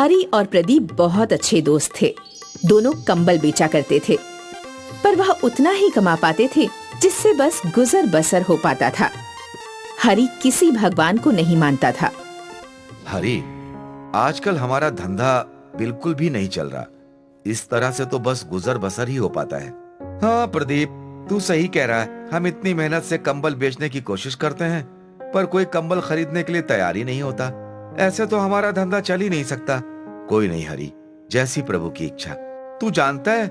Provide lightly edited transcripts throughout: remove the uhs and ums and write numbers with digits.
हरी और प्रदीप बहुत अच्छे दोस्त थे। दोनों कंबल बेचा करते थे, पर वह उतना ही कमा पाते थे जिससे बस गुजर बसर हो पाता था। हरी किसी भगवान को नहीं मानता था। हरी, आजकल हमारा धंधा बिल्कुल भी नहीं चल रहा। इस तरह से तो बस गुजर बसर ही हो पाता है। हाँ प्रदीप, तू सही कह रहा है। हम इतनी मेहनत से कंबल बेचने की कोशिश करते हैं, पर कोई कंबल खरीदने के लिए तैयार ही नहीं होता। ऐसे तो हमारा धंधा चल ही नहीं सकता। कोई नहीं हरी, जैसी प्रभु की इच्छा। तू जानता है,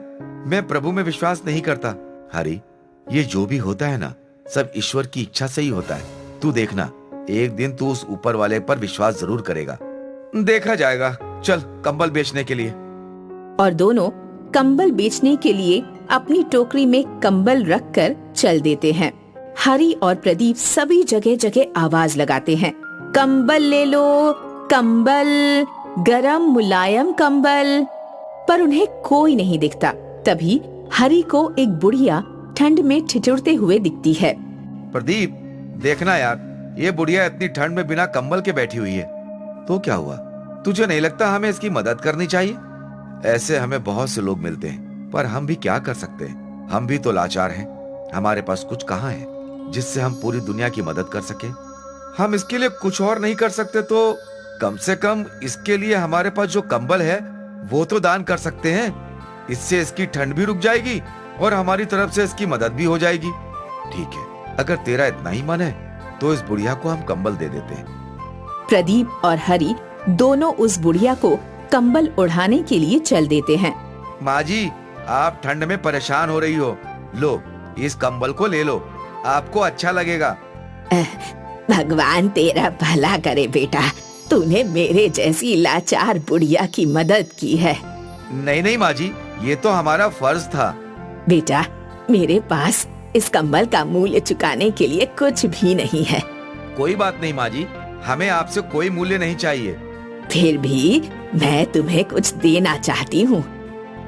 मैं प्रभु में विश्वास नहीं करता। हरी, ये जो भी होता है ना, सब ईश्वर की इच्छा से ही होता है। तू देखना, एक दिन तू उस ऊपर वाले पर विश्वास जरूर करेगा। देखा जाएगा। चल कंबल बेचने के लिए। और दोनों कंबल बेचने के लिए अपनी टोकरी में कंबल रखकर चल देते हैं। हरी और प्रदीप सभी जगह जगह आवाज लगाते हैं, कंबल ले लो, कंबल, गरम मुलायम कंबल। पर उन्हें कोई नहीं दिखता। तभी हरी को एक बुढ़िया ठंड में ठिठुरते हुए दिखती है। प्रदीप, देखना यार, ये बुढ़िया इतनी ठंड में बिना कंबल के बैठी हुई है। तो क्या हुआ? तुझे नहीं लगता हमें इसकी मदद करनी चाहिए? ऐसे हमें बहुत से लोग मिलते हैं, पर हम भी क्या कर सकते हैं? हम भी तो लाचार हैं। हमारे पास कुछ कहाँ है जिससे हम पूरी दुनिया की मदद कर सके? हम इसके लिए कुछ और नहीं कर सकते तो कम से कम इसके लिए हमारे पास जो कंबल है वो तो दान कर सकते हैं। इससे इसकी ठंड भी रुक जाएगी और हमारी तरफ से इसकी मदद भी हो जाएगी। ठीक है, अगर तेरा इतना ही मन है तो इस बुढ़िया को हम कंबल दे देते हैं। प्रदीप और हरी दोनों उस बुढ़िया को कंबल उड़ाने के लिए चल देते हैं। माँ जी, आप ठंड में परेशान हो रही हो, लो इस कंबल को ले लो, आपको अच्छा लगेगा। भगवान तेरा भला करे बेटा, तूने मेरे जैसी लाचार बुढ़िया की मदद की है। नहीं नहीं माँ जी, ये तो हमारा फर्ज था। बेटा, मेरे पास इस कंबल का मूल्य चुकाने के लिए कुछ भी नहीं है। कोई बात नहीं माँ जी, हमें आपसे कोई मूल्य नहीं चाहिए। फिर भी मैं तुम्हें कुछ देना चाहती हूँ।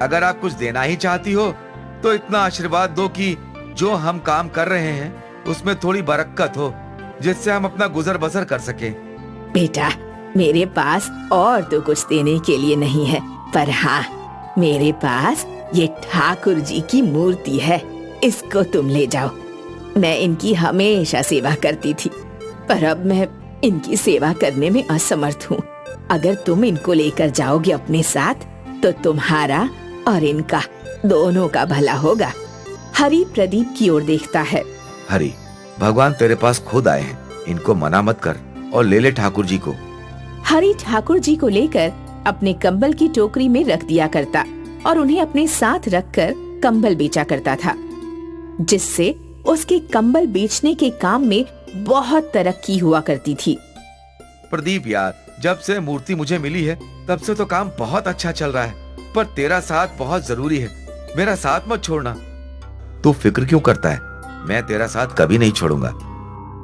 अगर आप कुछ देना ही चाहती हो तो इतना आशीर्वाद दो कि जो हम काम कर रहे हैं उसमें थोड़ी बरकत हो, जिससे हम अपना गुजर बसर कर सके। बेटा, मेरे पास और तो कुछ देने के लिए नहीं है, पर हाँ, मेरे पास ये ठाकुर जी की मूर्ति है, इसको तुम ले जाओ। मैं इनकी हमेशा सेवा करती थी, पर अब मैं इनकी सेवा करने में असमर्थ हूँ। अगर तुम इनको लेकर जाओगे अपने साथ तो तुम्हारा और इनका दोनों का भला होगा। हरी प्रदीप की ओर देखता है। हरी, भगवान तेरे पास खुद आए हैं, इनको मना मत कर और ले ले ठाकुर जी को। हरी ठाकुर जी को लेकर अपने कंबल की टोकरी में रख दिया करता और उन्हें अपने साथ रखकर कंबल बेचा करता था, जिससे उसके कंबल बेचने के काम में बहुत तरक्की हुआ करती थी। प्रदीप यार, जब से मूर्ति मुझे मिली है तब से तो काम बहुत अच्छा चल रहा है, पर तेरा साथ बहुत जरूरी है। मेरा साथ मत छोड़ना। तू फिक्र क्यों करता है? मैं तेरा साथ कभी नहीं छोड़ूंगा।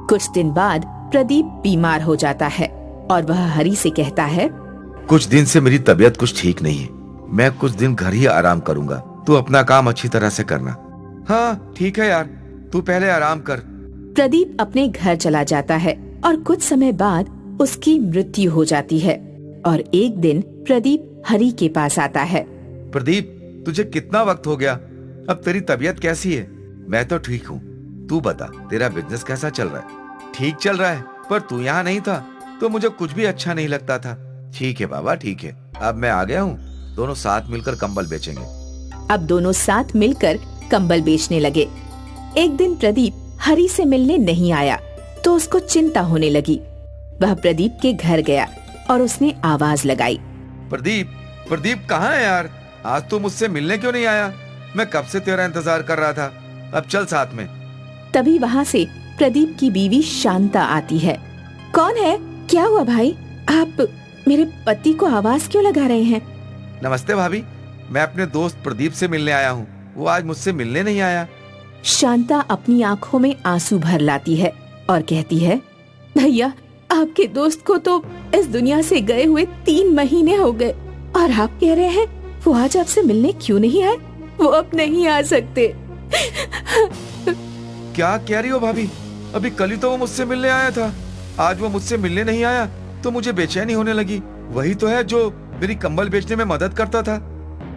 कुछ दिन बाद प्रदीप बीमार हो जाता है और वह हरी से कहता है, कुछ दिन से मेरी तबीयत कुछ ठीक नहीं है, मैं कुछ दिन घर ही आराम करूंगा। तू अपना काम अच्छी तरह से करना। हाँ ठीक है यार, तू पहले आराम कर। प्रदीप अपने घर चला जाता है और कुछ समय बाद उसकी मृत्यु हो जाती है। और एक दिन प्रदीप हरी के पास आता है। प्रदीप, तुझे कितना वक्त हो गया? अब तेरी तबीयत कैसी है? मैं तो ठीक हूँ, तू बता तेरा बिजनेस कैसा चल रहा है? ठीक चल रहा है, पर तू यहाँ नहीं था तो मुझे कुछ भी अच्छा नहीं लगता था। ठीक है बाबा, ठीक है, अब मैं आ गया हूँ, दोनों साथ मिलकर कंबल बेचेंगे। अब दोनों साथ मिलकर कंबल बेचने लगे। एक दिन प्रदीप हरी से मिलने नहीं आया तो उसको चिंता होने लगी। वह प्रदीप के घर गया और उसने आवाज लगाई, प्रदीप, प्रदीप कहाँ है यार? आज तू मुझसे मिलने क्यों नहीं आया? मैं कब से तेरा इंतजार कर रहा था। अब चल साथ में। तभी वहाँ से प्रदीप की बीवी शांता आती है। कौन है? क्या हुआ भाई? आप मेरे पति को आवाज क्यों लगा रहे हैं? नमस्ते भाभी, मैं अपने दोस्त प्रदीप से मिलने आया हूँ, वो आज मुझसे मिलने नहीं आया। शांता अपनी आंखों में आंसू भर लाती है और कहती है, भैया, आपके दोस्त को तो इस दुनिया से गए हुए 3 महीने हो गए और आप कह रहे हैं वो आज आपसे मिलने क्यों नहीं आए? वो अब नहीं आ सकते। क्या कह रही हो भाभी? अभी कल ही तो वो मुझसे मिलने आया था, आज वो मुझसे मिलने नहीं आया तो मुझे बेचैनी होने लगी। वही तो है जो मेरी कंबल बेचने में मदद करता था।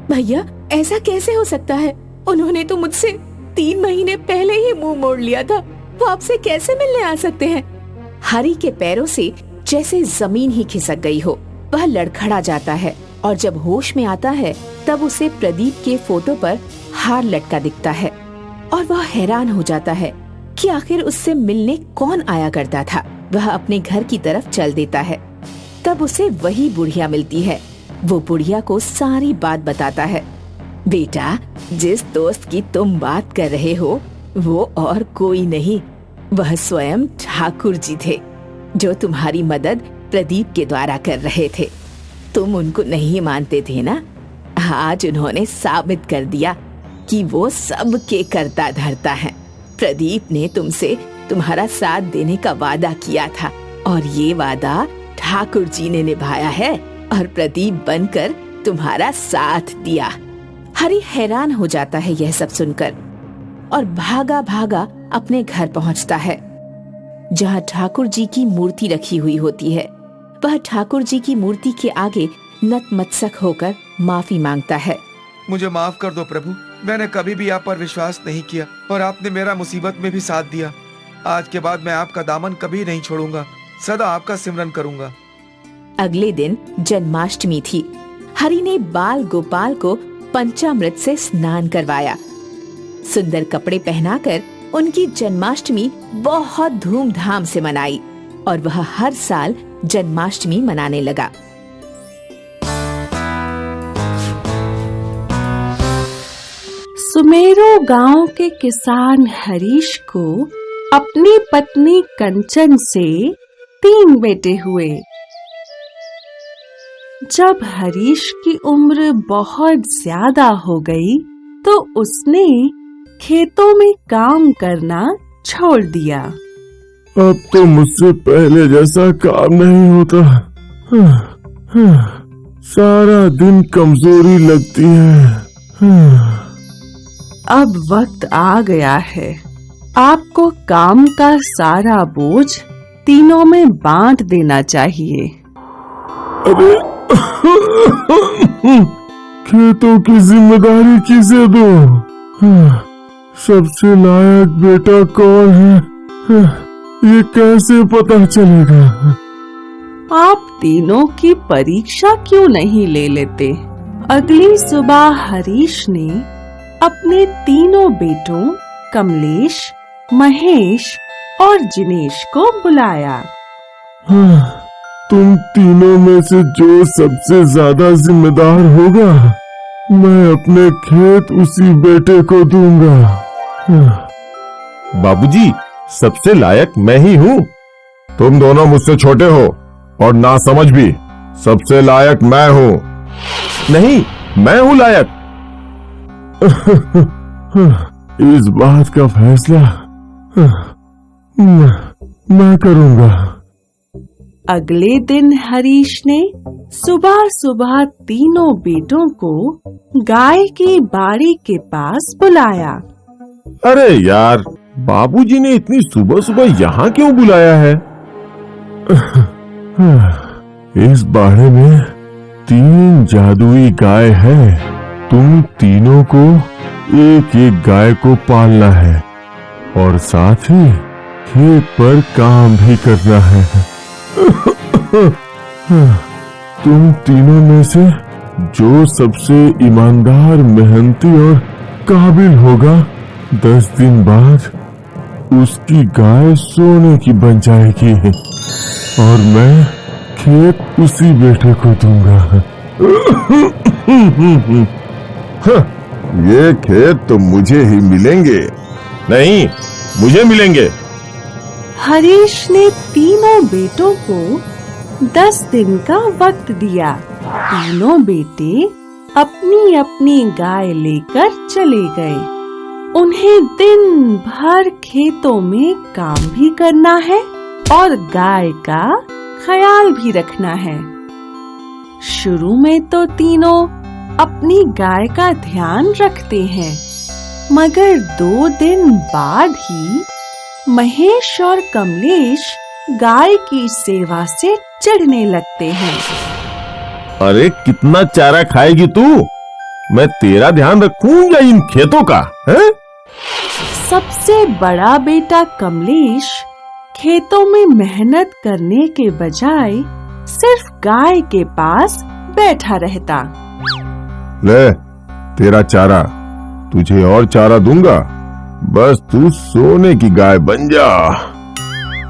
भैया ऐसा कैसे हो सकता है? उन्होंने तो मुझसे 3 महीने पहले ही मुंह मोड़ लिया था। वो आपसे कैसे मिलने आ सकते हैं? हरी के पैरों से जैसे जमीन ही खिसक गई हो। वह लड़खड़ा जाता है और जब होश में आता है तब उसे प्रदीप के फोटो पर हार लटका दिखता है और वह हैरान हो जाता है कि आखिर उससे मिलने कौन आया करता था। वह अपने घर की तरफ चल देता है। तब उसे वही बुढ़िया मिलती है। वो बुढ़िया को सारी बात बताता है। बेटा, जिस दोस्त की तुम बात कर रहे हो वो और कोई नहीं, वह स्वयं ठाकुर जी थे जो तुम्हारी मदद प्रदीप के द्वारा कर रहे थे। तुम उनको नहीं मानते थे ना? आज उन्होंने साबित कर दिया कि वो सबके करता धरता है। प्रदीप ने तुमसे तुम्हारा साथ देने का वादा किया था और ये वादा ठाकुर जी ने निभाया है और प्रदीप बनकर तुम्हारा साथ दिया। हरी हैरान हो जाता है यह सब सुनकर और भागा भागा अपने घर पहुंचता है जहां ठाकुर जी की मूर्ति रखी हुई होती है। वह ठाकुर जी की मूर्ति के आगे नतमस्तक होकर माफी मांगता है। मुझे माफ कर दो प्रभु, मैंने कभी भी आप पर विश्वास नहीं किया और आपने मेरा मुसीबत में भी साथ दिया। आज के बाद मैं आपका दामन कभी नहीं छोड़ूंगा, सदा आपका सिमरन करूंगा। अगले दिन जन्माष्टमी थी। हरि ने बाल गोपाल को पंचामृत से स्नान करवाया। सुंदर कपड़े पहनाकर उनकी जन्माष्टमी बहुत धूमधाम से मनाई और वह हर साल जन्माष्टमी मनाने लगा। सुमेरो गांव के किसान हरीश को अपनी पत्नी कंचन से 3 बेटे हुए। जब हरीश की उम्र बहुत ज्यादा हो गई तो उसने खेतों में काम करना छोड़ दिया। अब तो मुझसे पहले जैसा काम नहीं होता। सारा दिन कमजोरी लगती है। अब वक्त आ गया है, आपको काम का सारा बोझ तीनों में बांट देना चाहिए। अरे खेतों की जिम्मेदारी किसे दो? सबसे लायक बेटा कौन है? ये कैसे पता चलेगा? आप तीनों की परीक्षा क्यों नहीं ले लेते? अगली सुबह हरीश ने अपने तीनों बेटों कमलेश, महेश और जिनेश को बुलाया। तुम तीनों में से जो सबसे ज्यादा जिम्मेदार होगा, मैं अपने खेत उसी बेटे को दूंगा। बाबूजी, सबसे लायक मैं ही हूँ। तुम दोनों मुझसे छोटे हो और नासमझ भी। सबसे लायक मैं हूँ। नहीं, मैं हूँ लायक। इस बात का फैसला मैं करूंगा। अगले दिन हरीश ने सुबह सुबह तीनों बेटों को गाय की बाड़ी के पास बुलाया। अरे यार, बाबूजी ने इतनी सुबह सुबह यहाँ क्यों बुलाया है? इस बाड़े में 3 जादुई गाय है। तुम तीनों को एक एक गाय को पालना है और साथ ही खेत पर काम भी करना है। तुम तीनों में से जो सबसे ईमानदार, मेहनती और काबिल होगा, 10 दिन बाद उसकी गाय सोने की बन जाएगी और मैं खेत उसी बेटे को दूंगा। ये खेत तो मुझे ही मिलेंगे। नहीं, मुझे मिलेंगे। हरीश ने तीनों बेटों को 10 दिन का वक्त दिया। तीनों बेटे अपनी अपनी गाय लेकर चले गए। उन्हें दिन भर खेतों में काम भी करना है और गाय का ख्याल भी रखना है। शुरू में तो तीनों अपनी गाय का ध्यान रखते हैं, मगर 2 दिन बाद ही महेश और कमलेश गाय की सेवा से चिढ़ने लगते हैं। अरे कितना चारा खाएगी तू? मैं तेरा ध्यान रखूं या इन खेतों का? है? सबसे बड़ा बेटा कमलेश खेतों में मेहनत करने के बजाय सिर्फ गाय के पास बैठा रहता। ले तेरा चारा, तुझे और चारा दूंगा, बस तू सोने की गाय बन जा।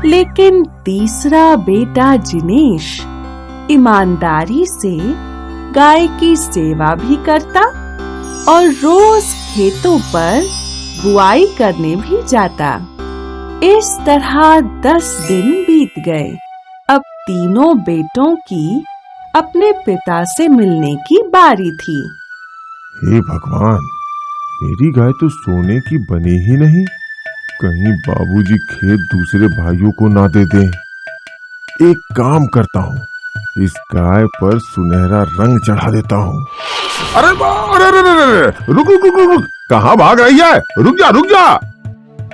लेकिन तीसरा बेटा जिनेश ईमानदारी से गाय की सेवा भी करता और रोज खेतों पर बुआई करने भी जाता। इस तरह 10 दिन बीत गए। अब तीनों बेटों की अपने पिता से मिलने की बारी थी। हे भगवान, मेरी गाय तो सोने की बनी ही नहीं। कहीं बाबूजी खेत दूसरे भाइयों को ना दे दें। एक काम करता हूँ, इस गाय पर सुनहरा रंग चढ़ा देता हूँ। अरे रुक रुक रुक रुक, कहाँ भाग रही है? रुक जा रुक जा।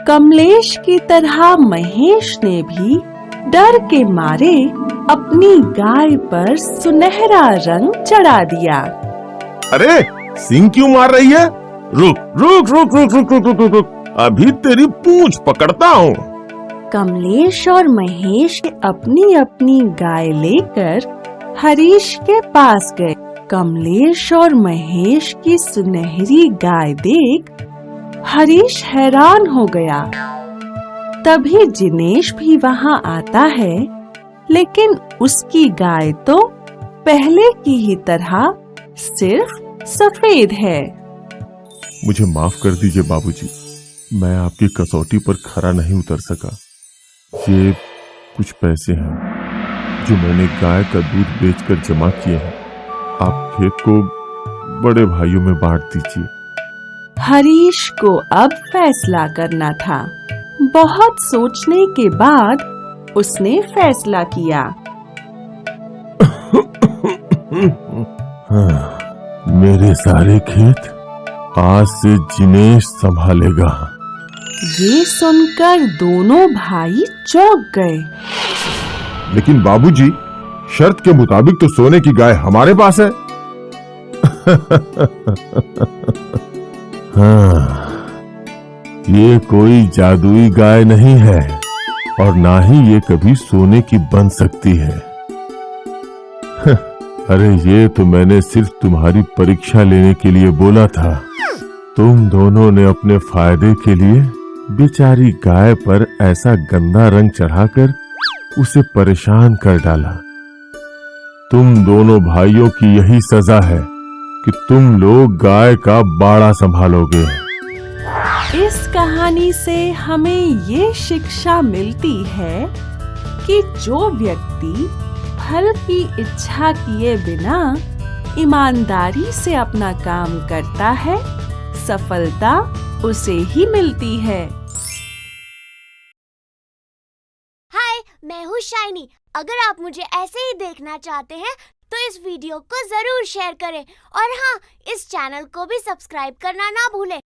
कमलेश की तरह महेश ने भी डर के मारे अपनी गाय पर सुनहरा रंग चढ़ा दिया। अरे सिंह क्यों मार रही है? रुक रुक रुक रुक रुक रुक रुक रुक, अभी तेरी पूंछ पकड़ता हूँ। कमलेश और महेश अपनी अपनी गाय लेकर हरीश के पास गए। कमलेश और महेश की सुनहरी गाय देख हरीश हैरान हो गया। तभी जिनेश भी वहाँ आता है, लेकिन उसकी गाय तो पहले की ही तरह सिर्फ सफेद है। मुझे माफ कर दीजिए बाबूजी, मैं आपकी कसौटी पर खरा नहीं उतर सका। ये कुछ पैसे हैं जो मैंने गाय का दूध बेचकर जमा किए हैं। आप खेत को बड़े भाइयों में बांट दीजिए। हरीश को अब फैसला करना था। बहुत सोचने के बाद उसने फैसला किया। मेरे सारे खेत आज से जिनेश संभालेगा। ये सुनकर दोनों भाई चौंक गए। लेकिन बाबूजी, शर्त के मुताबिक तो सोने की गाय हमारे पास है। हाँ, ये कोई जादुई गाय नहीं है और ना ही ये कभी सोने की बन सकती है। अरे ये तो मैंने सिर्फ तुम्हारी परीक्षा लेने के लिए बोला था। तुम दोनों ने अपने फायदे के लिए बेचारी गाय पर ऐसा गंदा रंग चढ़ाकर उसे परेशान कर डाला। तुम दोनों भाइयों की यही सजा है कि तुम लोग गाय का बाड़ा संभालोगे। इस कहानी से हमें ये शिक्षा मिलती है कि जो व्यक्ति फल की इच्छा किए बिना ईमानदारी से अपना काम करता है, सफलता उसे ही मिलती है। हाय, मैं हूँ शाइनी। अगर आप मुझे ऐसे ही देखना चाहते हैं तो इस वीडियो को जरूर शेयर करें और हाँ, इस चैनल को भी सब्सक्राइब करना ना भूलें